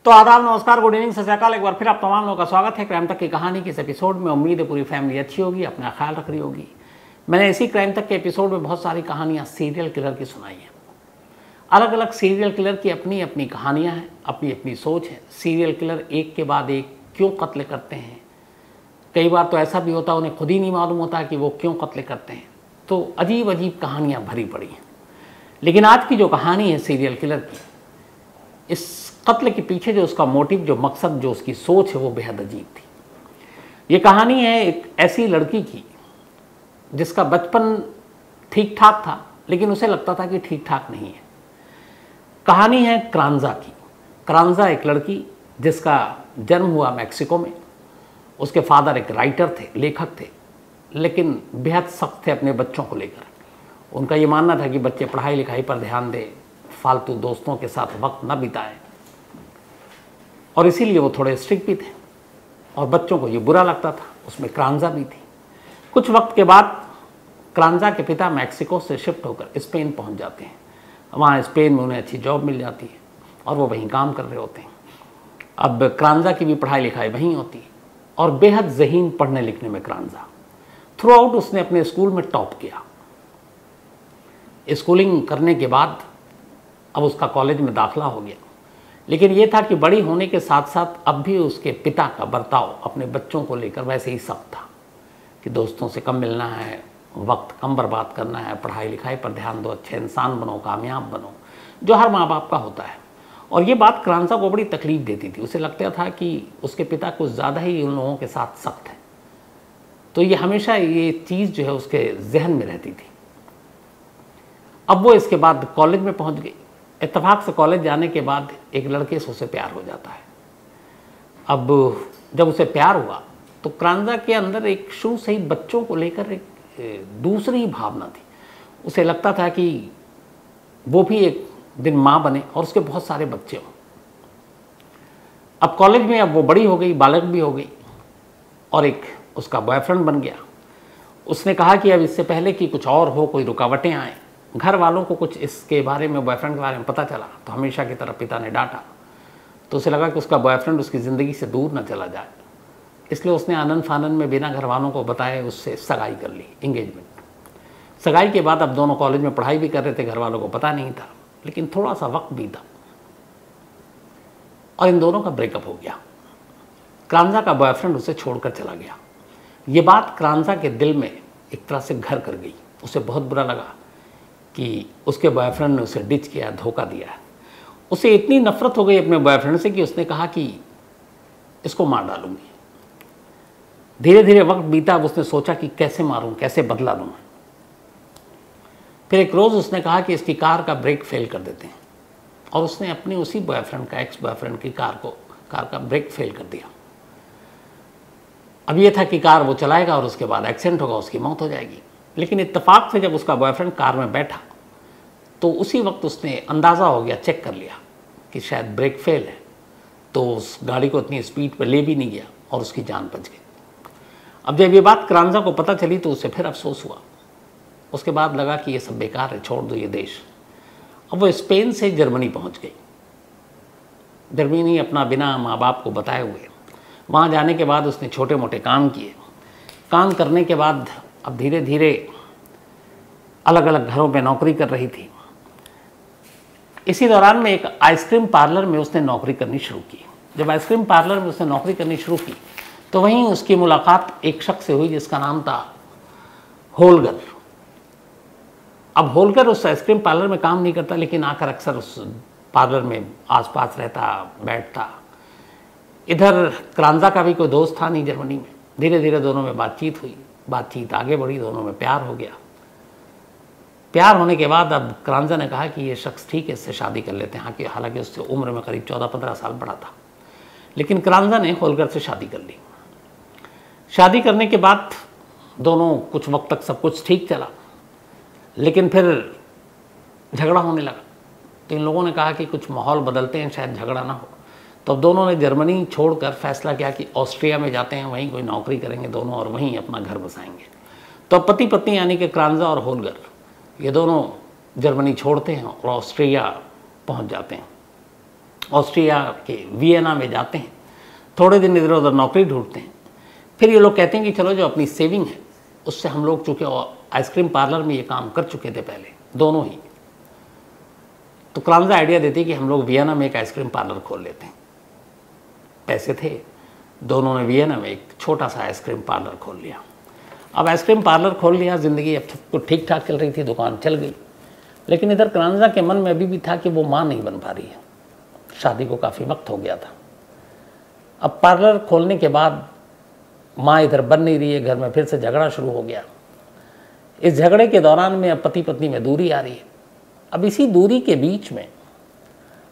तो आदाब, नमस्कार, गुड इवनिंग, सत श्री अकाल। एक बार फिर आप तमाम लोगों का स्वागत है क्राइम तक की कहानी के इस एपिसोड में। उम्मीद है पूरी फैमिली अच्छी होगी, अपना ख्याल रख रही होगी। मैंने इसी क्राइम तक के एपिसोड में बहुत सारी कहानियां सीरियल किलर की सुनाई हैं। अलग अलग सीरियल किलर की अपनी अपनी कहानियां हैं, अपनी अपनी सोच है। सीरियल किलर एक के बाद एक क्यों कत्ल करते हैं, कई बार तो ऐसा भी होता है उन्हें खुद ही नहीं मालूम होता कि वो क्यों कत्ल करते हैं। तो अजीब अजीब कहानियाँ भरी पड़ी हैं। लेकिन आज की जो कहानी है सीरियल किलर की, इस कत्ल के पीछे जो उसका मोटिव, जो मकसद, जो उसकी सोच है, वो बेहद अजीब थी। ये कहानी है एक ऐसी लड़की की जिसका बचपन ठीक ठाक था, लेकिन उसे लगता था कि ठीक ठाक नहीं है। कहानी है क्रांजा की। क्रांजा एक लड़की जिसका जन्म हुआ मैक्सिको में। उसके फादर एक राइटर थे, लेखक थे, लेकिन बेहद सख्त थे अपने बच्चों को लेकर। उनका ये मानना था कि बच्चे पढ़ाई लिखाई पर ध्यान दें, फालतू दोस्तों के साथ वक्त न बिताएं, और इसीलिए वो थोड़े स्ट्रिक्ट भी थे और बच्चों को ये बुरा लगता था। उसमें क्रांजा भी थी। कुछ वक्त के बाद क्रांजा के पिता मैक्सिको से शिफ्ट होकर स्पेन पहुंच जाते हैं। वहाँ स्पेन में उन्हें अच्छी जॉब मिल जाती है और वो वहीं काम कर रहे होते हैं। अब क्रांजा की भी पढ़ाई लिखाई वहीं होती है और बेहद ज़हीन पढ़ने लिखने में क्रांजा। थ्रू आउट उसने अपने स्कूल में टॉप किया। स्कूलिंग करने के बाद अब उसका कॉलेज में दाखिला हो गया। लेकिन ये था कि बड़ी होने के साथ साथ अब भी उसके पिता का बर्ताव अपने बच्चों को लेकर वैसे ही सख्त था कि दोस्तों से कम मिलना है, वक्त कम बर्बाद करना है, पढ़ाई लिखाई पर ध्यान दो, अच्छे इंसान बनो, कामयाब बनो, जो हर माँ बाप का होता है। और ये बात क्रांजा को बड़ी तकलीफ देती थी। उसे लगता था कि उसके पिता कुछ ज़्यादा ही उन लोगों के साथ सख्त है। तो ये हमेशा ये चीज़ जो है उसके जहन में रहती थी। अब वो इसके बाद कॉलेज में पहुंच गई। इत्तेफाक से कॉलेज जाने के बाद एक लड़के से उसे प्यार हो जाता है। अब जब उसे प्यार हुआ तो क्रांजा के अंदर एक शुरू से ही बच्चों को लेकर एक दूसरी ही भावना थी। उसे लगता था कि वो भी एक दिन माँ बने और उसके बहुत सारे बच्चे हों। अब कॉलेज में अब वो बड़ी हो गई, बालक भी हो गई और एक उसका बॉयफ्रेंड बन गया। उसने कहा कि अब इससे पहले कि कुछ और हो, कोई रुकावटें आएँ, घर वालों को कुछ इसके बारे में, बॉयफ्रेंड के बारे में पता चला तो हमेशा की तरह पिता ने डांटा। तो उसे लगा कि उसका बॉयफ्रेंड उसकी ज़िंदगी से दूर न चला जाए, इसलिए उसने आनंद फानन में बिना घर वालों को बताए उससे सगाई कर ली, इंगेजमेंट। सगाई के बाद अब दोनों कॉलेज में पढ़ाई भी कर रहे थे, घर वालों को पता नहीं था। लेकिन थोड़ा सा वक्त बीता और इन दोनों का ब्रेकअप हो गया। क्रांजा का बॉयफ्रेंड उसे छोड़कर चला गया। ये बात क्रांजा के दिल में एक तरह से घर कर गई। उसे बहुत बुरा लगा कि उसके बॉयफ्रेंड ने उसे डिच किया, धोखा दिया। उसे इतनी नफरत हो गई अपने बॉयफ्रेंड से कि उसने कहा कि इसको मार डालूंगी। धीरे धीरे वक्त बीता। अब उसने सोचा कि कैसे मारूं, कैसे बदला लूँ। फिर एक रोज़ उसने कहा कि इसकी कार का ब्रेक फेल कर देते हैं, और उसने अपनी उसी बॉयफ्रेंड का, एक्स बॉयफ्रेंड की कार का ब्रेक फेल कर दिया। अब ये था कि कार वो चलाएगा और उसके बाद एक्सीडेंट होगा, उसकी मौत हो जाएगी। लेकिन इत्तेफाक से जब उसका बॉयफ्रेंड कार में बैठा तो उसी वक्त उसने अंदाज़ा हो गया, चेक कर लिया कि शायद ब्रेक फेल है, तो उस गाड़ी को इतनी स्पीड पर ले भी नहीं गया और उसकी जान बच गई। अब जब ये बात क्रांजा को पता चली तो उसे फिर अफसोस हुआ। उसके बाद लगा कि ये सब बेकार है, छोड़ दो ये देश। अब वो स्पेन से जर्मनी पहुंच गई। जर्मनी अपना बिना माँ बाप को बताए हुए। वहाँ जाने के बाद उसने छोटे मोटे काम किए। काम करने के बाद अब धीरे धीरे अलग अलग घरों में नौकरी कर रही थी। इसी दौरान में एक आइसक्रीम पार्लर में उसने नौकरी करनी शुरू की। जब आइसक्रीम पार्लर में उसने नौकरी करनी शुरू की तो वहीं उसकी मुलाकात एक शख्स से हुई जिसका नाम था होलगर। अब होलगर उस आइसक्रीम पार्लर में काम नहीं करता, लेकिन आकर अक्सर उस पार्लर में आसपास रहता, बैठता। इधर क्रांजा का भी कोई दोस्त था नहीं जर्मनी में। धीरे धीरे दोनों में बातचीत हुई, बातचीत आगे बढ़ी, दोनों में प्यार हो गया। प्यार होने के बाद अब क्रांजा ने कहा कि ये शख्स ठीक है, इससे शादी कर लेते हैं। हालांकि उससे उम्र में करीब 14-15 साल बड़ा था। लेकिन क्रांजा ने होलगर से शादी कर ली। शादी करने के बाद दोनों कुछ वक्त तक सब कुछ ठीक चला, लेकिन फिर झगड़ा होने लगा। तो इन लोगों ने कहा कि कुछ माहौल बदलते हैं, शायद झगड़ा ना हो। तो अब दोनों ने जर्मनी छोड़कर फैसला किया कि ऑस्ट्रिया में जाते हैं, वहीं कोई नौकरी करेंगे दोनों और वहीं अपना घर बसाएंगे। तो अब पति पत्नी यानी कि क्रांजा और होलगर ये दोनों जर्मनी छोड़ते हैं और ऑस्ट्रिया पहुंच जाते हैं। ऑस्ट्रिया के वियना में जाते हैं, थोड़े दिन इधर उधर नौकरी ढूंढते हैं। फिर ये लोग कहते हैं कि चलो जो अपनी सेविंग है उससे हम लोग, चूँकि आइसक्रीम पार्लर में ये काम कर चुके थे पहले दोनों ही, तो क्रांजा आइडिया देती कि हम लोग वियना में एक आइसक्रीम पार्लर खोल लेते हैं। पैसे थे, दोनों ने वियना में एक छोटा सा आइसक्रीम पार्लर खोल लिया। अब आइसक्रीम पार्लर खोल लिया, ज़िंदगी अब सबको ठीक ठाक चल रही थी, दुकान चल गई। लेकिन इधर क्रांजा के मन में अभी भी था कि वो माँ नहीं बन पा रही है, शादी को काफ़ी वक्त हो गया था। अब पार्लर खोलने के बाद माँ इधर बन नहीं रही है, घर में फिर से झगड़ा शुरू हो गया। इस झगड़े के दौरान में अब पति पत्नी में दूरी आ रही है। अब इसी दूरी के बीच में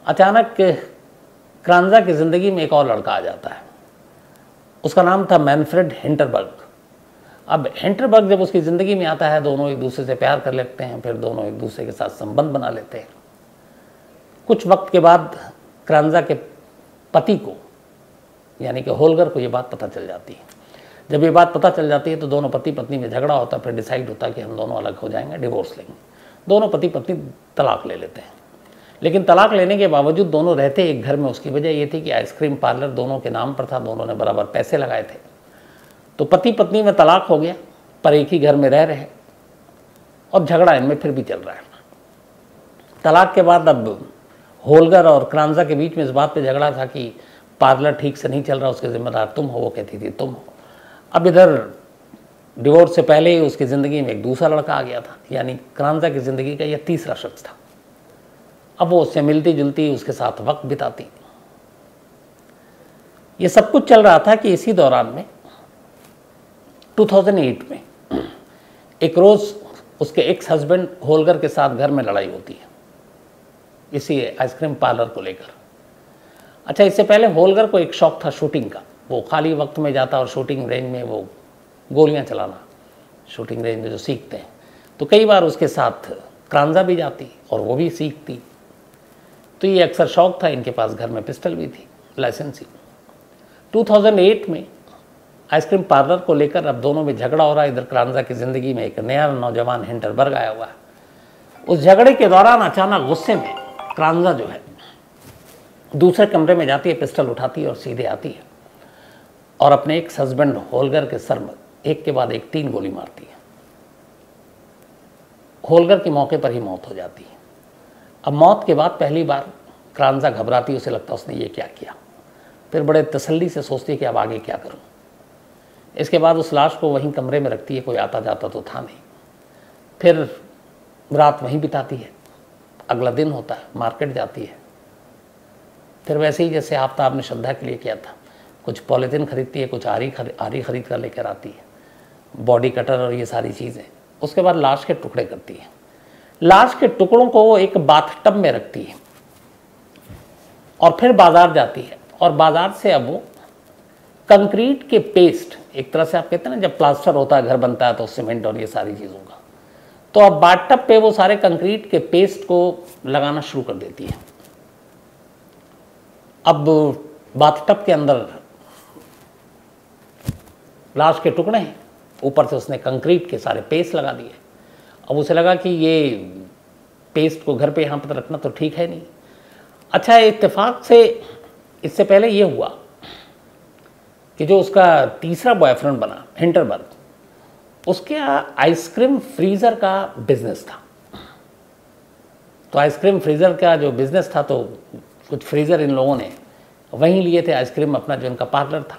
अचानक क्रांजा की ज़िंदगी में एक और लड़का आ जाता है। उसका नाम था मैनफ्रेड हिंटरबर्ग। अब हिंटरबर्ग जब उसकी ज़िंदगी में आता है, दोनों एक दूसरे से प्यार कर लेते हैं, फिर दोनों एक दूसरे के साथ संबंध बना लेते हैं। कुछ वक्त के बाद क्रांजा के पति को, यानी कि होलगर को, ये बात पता चल जाती है। जब ये बात पता चल जाती है तो दोनों पति पत्नी में झगड़ा होता है। फिर डिसाइड होता है कि हम दोनों अलग हो जाएंगे, डिवोर्स लेंगे। दोनों पति पत्नी तलाक ले लेते हैं। लेकिन तलाक लेने के बावजूद दोनों रहते एक घर में। उसकी वजह ये थी कि आइसक्रीम पार्लर दोनों के नाम पर था, दोनों ने बराबर पैसे लगाए थे। तो पति पत्नी में तलाक हो गया, पर एक ही घर में रह रहे, और झगड़ा इनमें फिर भी चल रहा है। तलाक के बाद अब होलगर और क्रांजा के बीच में इस बात पे झगड़ा था कि पार्लर ठीक से नहीं चल रहा, उसके जिम्मेदार तुम हो, वो कहती थी तुम हो। अब इधर डिवोर्स से पहले ही उसकी ज़िंदगी में एक दूसरा लड़का आ गया था, यानी क्रांजा की ज़िंदगी का यह तीसरा शख्स था। अब वो उससे मिलती जुलती, उसके साथ वक्त बिताती। ये सब कुछ चल रहा था कि इसी दौरान में 2008 में एक रोज़ उसके एक्स हस्बैंड होलगर के साथ घर में लड़ाई होती है, इसी आइसक्रीम पार्लर को लेकर। अच्छा, इससे पहले होलगर को एक शौक था शूटिंग का। वो खाली वक्त में जाता और शूटिंग रेंज में वो गोलियां चलाना, शूटिंग रेंज में जो सीखते हैं, तो कई बार उसके साथ क्रांजा भी जाती और वो भी सीखती। तो ये अक्सर शौक था। इनके पास घर में पिस्टल भी थी, लाइसेंसी। 2008 में आइसक्रीम पार्लर को लेकर अब दोनों में झगड़ा हो रहा है। इधर क्रांजा की ज़िंदगी में एक नया नौजवान हिंटरबर्ग आया हुआ है। उस झगड़े के दौरान अचानक गुस्से में क्रांजा जो है दूसरे कमरे में जाती है, पिस्टल उठाती है और सीधे आती है और अपने एक हस्बैंड होलगर के सर में एक के बाद एक 3 गोली मारती है। होलगर की मौके पर ही मौत हो जाती है। अब मौत के बाद पहली बार क्रांजा घबराती, उसे लगता उसने ये क्या किया। फिर बड़े तसल्ली से सोचती है कि अब आगे क्या करूं। इसके बाद उस लाश को वहीं कमरे में रखती है, कोई आता जाता तो था नहीं। फिर रात वहीं बिताती है। अगला दिन होता है, मार्केट जाती है। फिर वैसे ही जैसे आफ्ताब ने श्रद्धा के लिए किया था, कुछ पॉलीथीन खरीदती है, कुछ आरी खरीद कर लेकर आती है, बॉडी कटर और ये सारी चीज़ें। उसके बाद लाश के टुकड़े करती है। लाश के टुकड़ों को वो एक बाथटब में रखती है और फिर बाजार जाती है। और बाजार से अब वो कंक्रीट के पेस्ट, एक तरह से आप कहते हैं ना जब प्लास्टर होता है, घर बनता है तो सीमेंट और ये सारी चीज़ों का, तो अब बाथटब पे वो सारे कंक्रीट के पेस्ट को लगाना शुरू कर देती है। अब बाथटब के अंदर लाश के टुकड़े हैं, ऊपर से उसने कंक्रीट के सारे पेस्ट लगा दिए। अब उसे लगा कि ये पेस्ट को घर पे यहाँ पर रखना तो ठीक है नहीं। अच्छा, इत्तेफाक से इससे पहले ये हुआ कि जो उसका तीसरा बॉयफ्रेंड बना हिंटरबर्ग, उसके आइसक्रीम फ्रीज़र का बिजनेस था। तो आइसक्रीम फ्रीज़र का जो बिजनेस था, तो कुछ फ्रीज़र इन लोगों ने वहीं लिए थे, आइसक्रीम अपना जो इनका पार्लर था।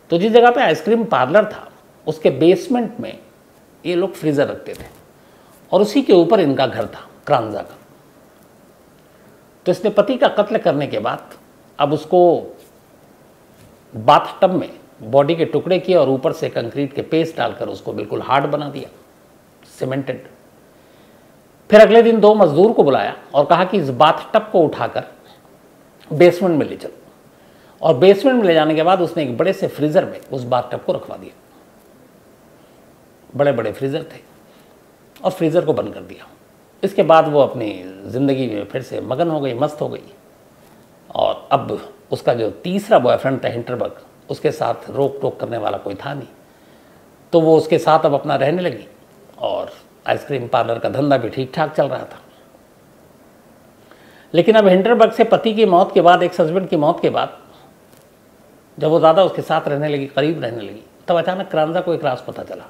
तो जिस जगह पे आइसक्रीम पार्लर था उसके बेसमेंट में ये लोग फ्रीज़र रखते थे और उसी के ऊपर इनका घर था क्रांजा का। तो इसने पति का कत्ल करने के बाद अब उसको बाथटब में बॉडी के टुकड़े किए और ऊपर से कंक्रीट के पेस्ट डालकर उसको बिल्कुल हार्ड बना दिया, सीमेंटेड। फिर अगले दिन 2 मजदूर को बुलाया और कहा कि इस बाथटब को उठाकर बेसमेंट में ले चलो। और बेसमेंट में ले जाने के बाद उसने एक बड़े से फ्रीज़र में उस बाथटब को रखवा दिया। बड़े बड़े फ्रीज़र थे और फ्रीज़र को बंद कर दिया। इसके बाद वो अपनी ज़िंदगी में फिर से मगन हो गई, मस्त हो गई। और अब उसका जो तीसरा बॉयफ्रेंड था हिंटरबर्ग, उसके साथ रोक टोक करने वाला कोई था नहीं। तो वो उसके साथ अब अपना रहने लगी और आइसक्रीम पार्लर का धंधा भी ठीक ठाक चल रहा था। लेकिन अब हिंडरबर्ग से पति की मौत के बाद, एक्स हस्बैंड की मौत के बाद, जब वो ज़्यादा उसके साथ रहने लगी, करीब रहने लगी, तब अचानक क्रांजा को एक राज पता चला।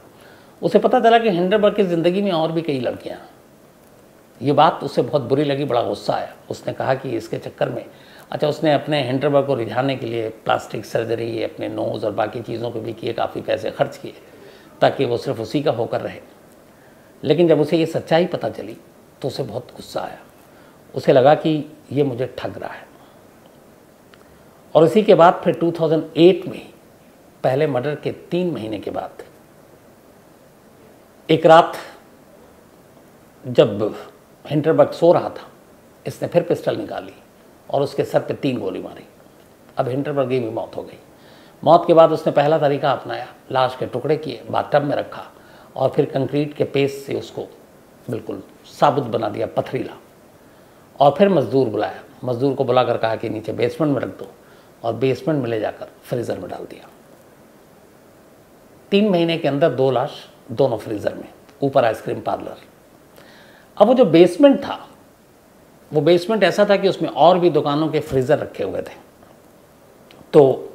उसे पता चला कि हिंडरबर्ग की ज़िंदगी में और भी कई लड़कियां हैं। ये बात उसे बहुत बुरी लगी, बड़ा गुस्सा आया। उसने कहा कि इसके चक्कर में, अच्छा, उसने अपने हिंडरबर्ग को रिझाने के लिए प्लास्टिक सर्जरी, अपने नोज़ और बाकी चीज़ों पे भी किए, काफ़ी पैसे खर्च किए ताकि वो सिर्फ उसी का होकर रहे। लेकिन जब उसे ये सच्चाई पता चली तो उसे बहुत गुस्सा आया। उसे लगा कि ये मुझे ठग रहा है। और इसी के बाद फिर 2008 में, पहले मर्डर के 3 महीने के बाद, एक रात जब हिंडरबर्ग सो रहा था, इसने फिर पिस्टल निकाली और उसके सर पे 3 गोली मारी। अब हिंडरबर्ग की भी मौत हो गई। मौत के बाद उसने पहला तरीका अपनाया, लाश के टुकड़े किए, बाथटब में रखा और फिर कंक्रीट के पेस्ट से उसको बिल्कुल साबुत बना दिया, पथरीला। और फिर मजदूर बुलाया, मजदूर को बुलाकर कहा कि नीचे बेसमेंट में रख दो, और बेसमेंट में ले जाकर फ्रीज़र में डाल दिया। 3 महीने के अंदर 2 लाश, दोनों फ्रीज़र में, ऊपर आइसक्रीम पार्लर। अब वो जो बेसमेंट था, वो बेसमेंट ऐसा था कि उसमें और भी दुकानों के फ्रीज़र रखे हुए थे, तो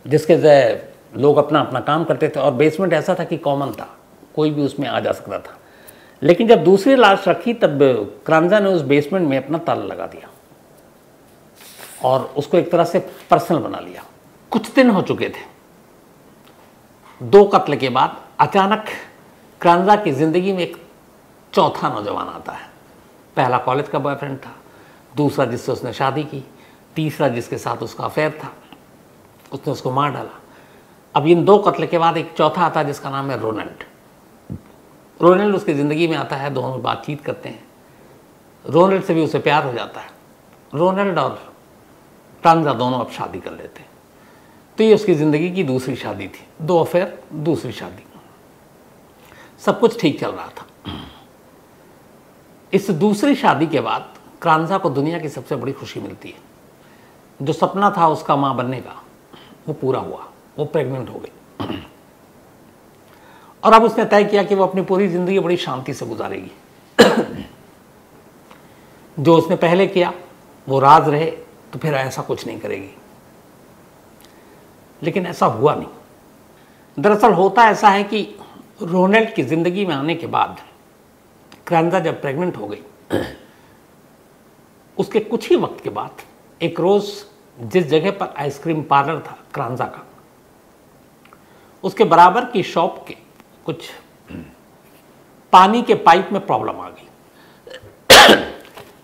जिसके जरिए लोग अपना अपना काम करते थे। और बेसमेंट ऐसा था कि कॉमन था, कोई भी उसमें आ जा सकता था। लेकिन जब दूसरी लाश रखी तब क्रांजा ने उस बेसमेंट में अपना ताला लगा दिया और उसको एक तरह से पर्सनल बना लिया। कुछ दिन हो चुके थे, 2 कत्ल के बाद अचानक क्रांजा की ज़िंदगी में एक चौथा नौजवान आता है। पहला कॉलेज का बॉयफ्रेंड था, दूसरा जिससे उसने शादी की, तीसरा जिसके साथ उसका अफेयर था, उसने उसको मार डाला। अब इन 2 कत्ल के बाद एक चौथा आता है जिसका नाम है रोनाल्ड। रोनाल्ड उसकी ज़िंदगी में आता है, दोनों बातचीत करते हैं। रोनाल्ड से भी उसे प्यार हो जाता है। रोनाल्ड और क्रांजा दोनों अब शादी कर लेते हैं। तो ये उसकी ज़िंदगी की दूसरी शादी थी, 2 अफेयर, दूसरी शादी। सब कुछ ठीक चल रहा था। इस दूसरी शादी के बाद क्रांजा को दुनिया की सबसे बड़ी खुशी मिलती है। जो सपना था उसका माँ बनने का, वो पूरा हुआ, वो प्रेग्नेंट हो गई। और अब उसने तय किया कि वो अपनी पूरी ज़िंदगी बड़ी शांति से गुजारेगी। जो उसने पहले किया वो राज रहे, तो फिर ऐसा कुछ नहीं करेगी। लेकिन ऐसा हुआ नहीं। दरअसल होता ऐसा है कि रोनाल्ड की ज़िंदगी में आने के बाद क्रांजा जब प्रेग्नेंट हो गई, उसके कुछ ही वक्त के बाद एक रोज़ जिस जगह पर आइसक्रीम पार्लर था क्रांजा का, उसके बराबर की शॉप के कुछ पानी के पाइप में प्रॉब्लम आ गई।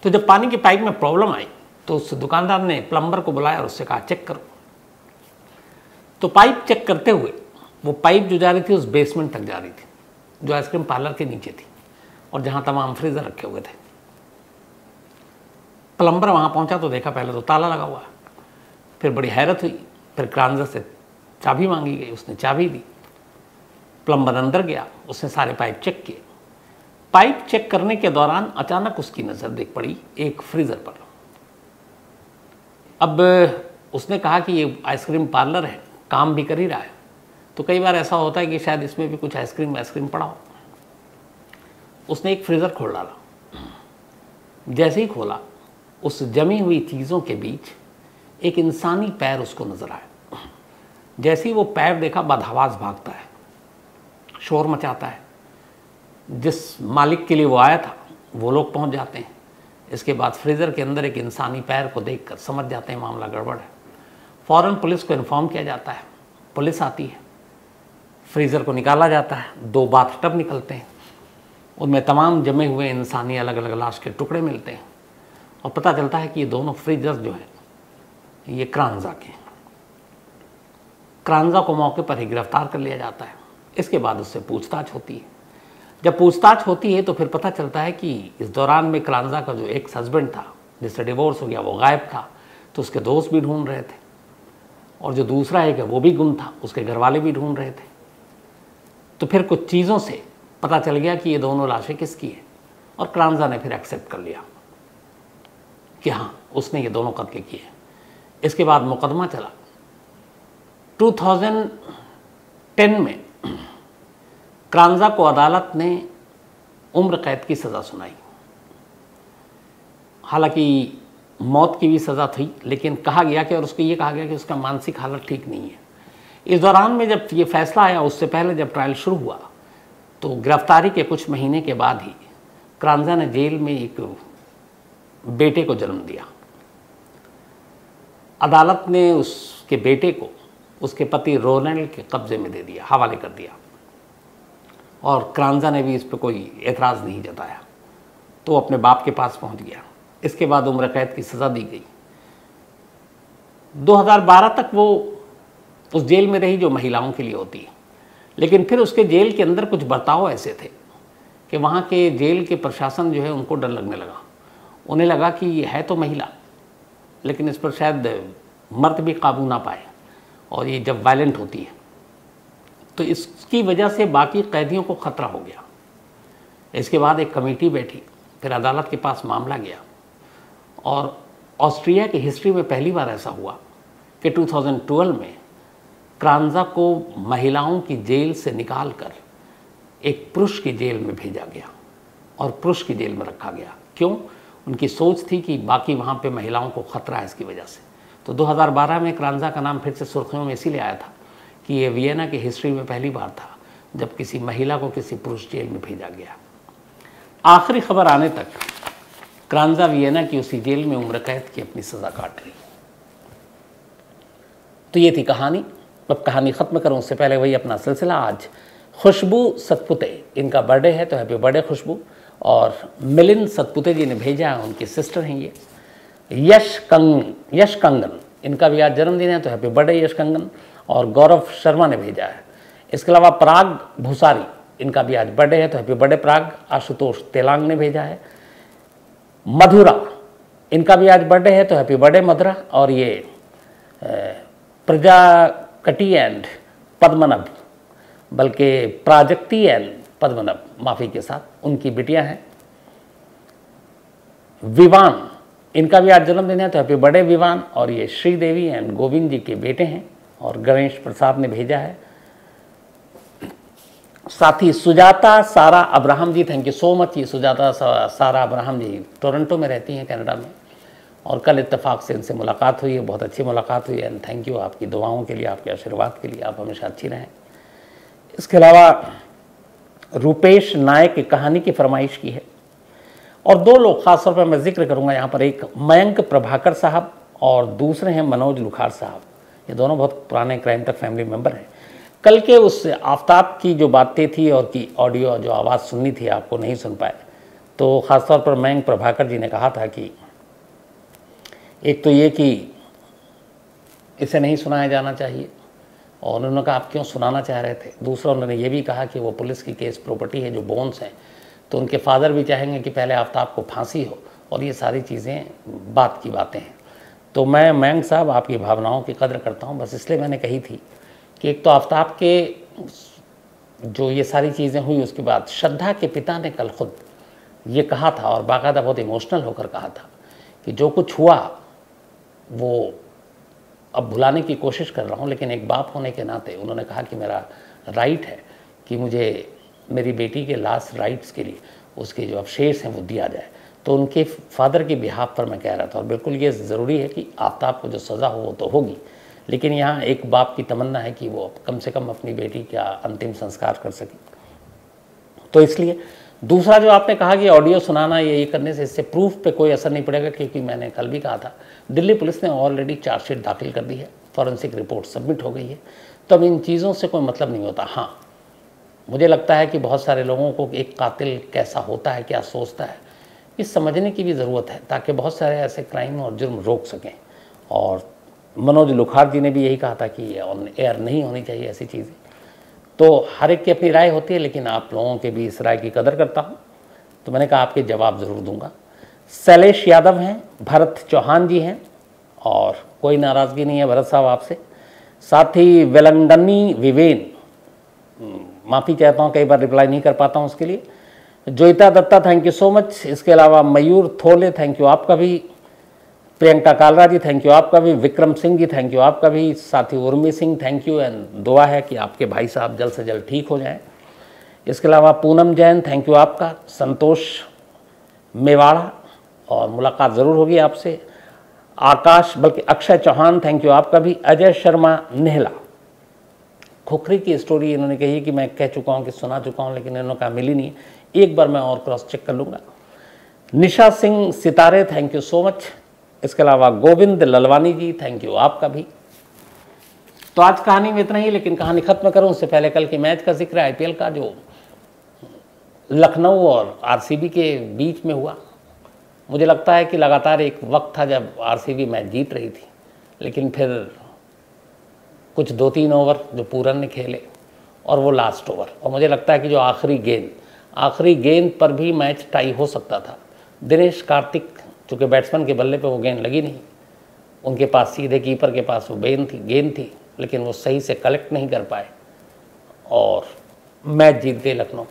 तो जब पानी के पाइप में प्रॉब्लम आई तो उस दुकानदार ने प्लम्बर को बुलाया और उससे कहा चेक करो। तो पाइप चेक करते हुए वो पाइप जो जा रही थी उस बेसमेंट तक जा रही थी, जो आइसक्रीम पार्लर के नीचे थी और जहाँ तमाम फ्रीज़र रखे हुए थे। प्लम्बर वहाँ पहुँचा तो देखा पहले तो ताला लगा हुआ है। फिर बड़ी हैरत हुई, फिर क्रांजा से चाबी मांगी गई, उसने चाबी दी। प्लम्बर अंदर गया, उसने सारे पाइप चेक किए। पाइप चेक करने के दौरान अचानक उसकी नज़र देख पड़ी एक फ्रीज़र पर। अब उसने कहा कि ये आइसक्रीम पार्लर है, काम भी कर ही रहा है, तो कई बार ऐसा होता है कि शायद इसमें भी कुछ आइसक्रीम पड़ा हो। उसने एक फ्रीज़र खोल डाला। जैसे ही खोला, उस जमी हुई चीज़ों के बीच एक इंसानी पैर उसको नज़र आया। जैसे ही वो पैर देखा, बदहवास भागता है, शोर मचाता है। जिस मालिक के लिए वो आया था वो लोग पहुंच जाते हैं। इसके बाद फ्रीज़र के अंदर एक इंसानी पैर को देखकर समझ जाते हैं मामला गड़बड़ है। फ़ौरन पुलिस को इन्फॉर्म किया जाता है। पुलिस आती है, फ्रीज़र को निकाला जाता है। 2 बाथटब निकलते हैं, उनमें तमाम जमे हुए इंसानी अलग अलग लाश के टुकड़े मिलते हैं और पता चलता है कि ये दोनों फ्रीज़र जो है ये क्रांजा के हैं। क्रांजा को मौके पर ही गिरफ्तार कर लिया जाता है। इसके बाद उससे पूछताछ होती है। जब पूछताछ होती है तो फिर पता चलता है कि इस दौरान में क्रांजा का जो एक्स हस्बैंड था, जिससे डिवोर्स हो गया, वो गायब था। तो उसके दोस्त भी ढूंढ रहे थे और जो दूसरा है कि वो भी गुम था, उसके घर वाले भी ढूंढ रहे थे। तो फिर कुछ चीज़ों से पता चल गया कि ये दोनों लाशें किसकी हैं और क्रांजा ने फिर एक्सेप्ट कर लिया कि हाँ, उसने ये दोनों कत्ल किए। इसके बाद मुकदमा चला। 2010 में क्रांजा को अदालत ने उम्र कैद की सज़ा सुनाई। हालांकि मौत की भी सज़ा थी, लेकिन कहा गया कि, और उसको ये कहा गया कि उसका मानसिक हालत ठीक नहीं है। इस दौरान में जब ये फैसला आया, उससे पहले जब ट्रायल शुरू हुआ, तो गिरफ्तारी के कुछ महीने के बाद ही क्रांजा ने जेल में एक बेटे को जन्म दिया। अदालत ने उसके बेटे को उसके पति रोनेल्ड के कब्जे में दे दिया, हवाले कर दिया, और क्रांजा ने भी इस पर कोई एतराज़ नहीं जताया, तो अपने बाप के पास पहुंच गया। इसके बाद उम्र कैद की सज़ा दी गई। 2012 तक वो उस जेल में रही जो महिलाओं के लिए होती है, लेकिन फिर उसके जेल के अंदर कुछ बर्ताव ऐसे थे कि वहाँ के जेल के प्रशासन जो है उनको डर लगने लगा। उन्हें लगा कि ये है तो महिला, लेकिन इस पर शायद मर्द भी काबू ना पाए, और ये जब वायलेंट होती है तो इसकी वजह से बाकी कैदियों को ख़तरा हो गया। इसके बाद एक कमेटी बैठी, फिर अदालत के पास मामला गया, और ऑस्ट्रिया की हिस्ट्री में पहली बार ऐसा हुआ कि 2012 में क्रांजा को महिलाओं की जेल से निकालकर एक पुरुष की जेल में भेजा गया और पुरुष की जेल में रखा गया। क्यों? उनकी सोच थी कि बाकी वहाँ पे महिलाओं को ख़तरा है इसकी वजह से। तो 2012 में क्रांजा का नाम फिर से सुर्खियों में इसीलिए आया था कि ये वियना की हिस्ट्री में पहली बार था जब किसी महिला को किसी पुरुष जेल में भेजा गया। आखिरी खबर आने तक क्रांजा वियना की उसी जेल में उम्र कैद की अपनी सज़ा काट रही। तो ये थी कहानी। अब कहानी ख़त्म करूँ उससे पहले वही अपना सिलसिला। आज खुशबू सतपुते, इनका बर्थडे है, तो हैप्पी बर्थडे खुशबू। और मिलिंद सतपुते जी ने भेजा है, उनकी सिस्टर हैं ये। यश कंगन, इनका भी आज जन्मदिन है, तो हैप्पी बर्थडे यश कंगन। और गौरव शर्मा ने भेजा है। इसके अलावा पराग भूसारी, इनका भी आज बर्थडे है, तो हैप्पी बर्थडे पराग। आशुतोष तेलांग ने भेजा है। मधुरा, इनका भी आज बर्थडे है, तो हैप्पी बर्थडे मधुरा। और ये प्रजाकटी एंड पद्मनभ, बल्कि प्राजक्ति एंड पद्मनभ, माफ़ी के साथ, उनकी बिटियां हैं। विवान, इनका भी आज जन्मदिन है, तो हैप्पी बर्थडे विवान। और ये श्रीदेवी एंड गोविंद जी के बेटे हैं। और गणेश प्रसाद ने भेजा है। साथ ही Sujata Sara Abraham ji, thank you so much. ये सुजाता सारा अब्राहम जी टोरंटो में रहती हैं, कनाडा में, और कल इत्तेफाक से इनसे मुलाकात हुई है, बहुत अच्छी मुलाकात हुई है। एंड थैंक यू आपकी दुआओं के लिए, आपके आशीर्वाद के लिए, आप हमेशा अच्छी रहें। इसके अलावा रूपेश नायक की कहानी की फरमाइश की है। और दो लोग ख़ासतौर पर मैं जिक्र करूंगा यहाँ पर, एक मयंक प्रभाकर साहब और दूसरे हैं मनोज लुखार साहब। ये दोनों बहुत पुराने क्राइम तक फैमिली मेंबर हैं। कल के उस आफ्ताब की जो बातें थी और की ऑडियो जो आवाज़ सुननी थी आपको नहीं सुन पाए, तो ख़ासतौर पर मयंक प्रभाकर जी ने कहा था कि एक तो ये कि इसे नहीं सुनाया जाना चाहिए, और उन्होंने कहा आप क्यों सुनाना चाह रहे थे। दूसरा उन्होंने ये भी कहा कि वो पुलिस की केस प्रॉपर्टी है, जो बोन्स हैं, तो उनके फादर भी चाहेंगे कि पहले आफ्ताब को फांसी हो, और ये सारी चीज़ें बात की बातें हैं। तो मैं मयंक साहब आपकी भावनाओं की कदर करता हूँ, बस इसलिए मैंने कही थी कि एक तो आफ्ताब के जो ये सारी चीज़ें हुई, उसके बाद श्रद्धा के पिता ने कल खुद ये कहा था, और बाकायदा बहुत इमोशनल होकर कहा था कि जो कुछ हुआ वो अब भुलाने की कोशिश कर रहा हूँ, लेकिन एक बाप होने के नाते उन्होंने कहा कि मेरा राइट है कि मुझे मेरी बेटी के लास्ट राइट्स के लिए उसके जो अवशेष हैं वो दिया जाए। तो उनके फादर के बिहाफ पर मैं कह रहा था, और बिल्कुल ये ज़रूरी है कि आफ्ताब को जो सज़ा हो वो तो होगी, लेकिन यहाँ एक बाप की तमन्ना है कि वो कम से कम अपनी बेटी का अंतिम संस्कार कर सके। तो इसलिए दूसरा जो आपने कहा कि ऑडियो सुनाना ये करने से इससे प्रूफ पे कोई असर नहीं पड़ेगा, क्योंकि मैंने कल भी कहा था दिल्ली पुलिस ने ऑलरेडी चार्जशीट दाखिल कर दी है, फॉरेंसिक रिपोर्ट सबमिट हो गई है, तो अब इन चीज़ों से कोई मतलब नहीं होता। हाँ, मुझे लगता है कि बहुत सारे लोगों को एक कातिल कैसा होता है, क्या सोचता है, इस समझने की भी ज़रूरत है, ताकि बहुत सारे ऐसे क्राइम और जुर्म रोक सकें। और मनोज लुखार जी ने भी यही कहा था कि ऑन एयर नहीं होनी चाहिए ऐसी चीज़ें। तो हर एक की अपनी राय होती है, लेकिन आप लोगों के भी इस राय की कदर करता हूँ, तो मैंने कहा आपके जवाब ज़रूर दूंगा। शैलेश यादव हैं, भरत चौहान जी हैं, और कोई नाराज़गी नहीं है भरत साहब आपसे। साथ ही वेलंगनी विवेन, माफ़ी चाहता हूँ कई बार रिप्लाई नहीं कर पाता हूँ उसके लिए। Joyita Dutta, thank you so much. इसके अलावा मयूर थोले, थैंक यू आपका भी। प्रियंका कालरा जी, थैंक यू आपका भी। विक्रम सिंह जी, थैंक यू आपका भी। साथ ही Urmi Singh, thank you, and दुआ है कि आपके भाई साहब जल्द से जल्द ठीक हो जाएं। इसके अलावा पूनम जैन, थैंक यू आपका। संतोष मेवाड़ा और मुलाकात ज़रूर होगी आपसे। आकाश, बल्कि अक्षय चौहान, थैंक यू आपका भी। अजय शर्मा नेहला, खुखरी की स्टोरी इन्होंने कही कि मैं कह चुका हूँ कि सुना चुका हूँ, लेकिन इन्होंने कहा मिली नहीं, एक बार मैं और क्रॉस चेक कर लूँगा। निशा सिंह सितारे, थैंक यू सो मच। इसके अलावा गोविंद ललवानी जी, थैंक यू आपका भी। तो आज कहानी में इतना ही, लेकिन कहानी खत्म करूं उससे पहले कल के मैच का जिक्र है, आईपीएल का, जो लखनऊ और आरसीबी के बीच में हुआ। मुझे लगता है कि लगातार एक वक्त था जब आरसीबी मैच जीत रही थी, लेकिन फिर कुछ 2-3 ओवर जो पूरन ने खेले और वो लास्ट ओवर, और मुझे लगता है कि जो आखिरी गेंद पर भी मैच टाई हो सकता था। दिनेश कार्तिक, चूँकि बैट्समैन के बल्ले पे वो गेंद लगी नहीं, उनके पास सीधे कीपर के पास वो गेंद थी, लेकिन वो सही से कलेक्ट नहीं कर पाए और मैच जीत गए लखनऊ।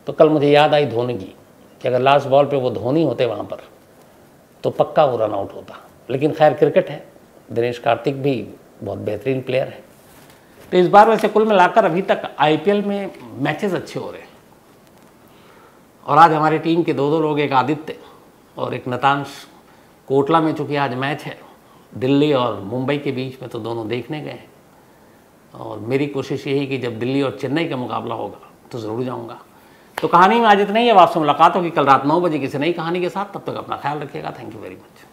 तो कल मुझे याद आई धोनी की, कि अगर लास्ट बॉल पे वो धोनी होते वहाँ पर तो पक्का वो रन आउट होता। लेकिन खैर क्रिकेट है, दिनेश कार्तिक भी बहुत बेहतरीन प्लेयर है। तो इस बार वैसे कुल मिलाकर अभी तक आईपीएल में मैचेस अच्छे हो रहे हैं, और आज हमारी टीम के 2 लोग, एक आदित्य और एक नतांश, कोटला में चूँकि आज मैच है दिल्ली और मुंबई के बीच में, तो दोनों देखने गए हैं। और मेरी कोशिश यही कि जब दिल्ली और चेन्नई का मुकाबला होगा तो ज़रूर जाऊंगा। तो कहानी में आज इतना ही है। अब आपसे मुलाकात होगी कल रात 9 बजे किसी नई कहानी के साथ। तब तक अपना ख्याल रखिएगा। Thank you very much.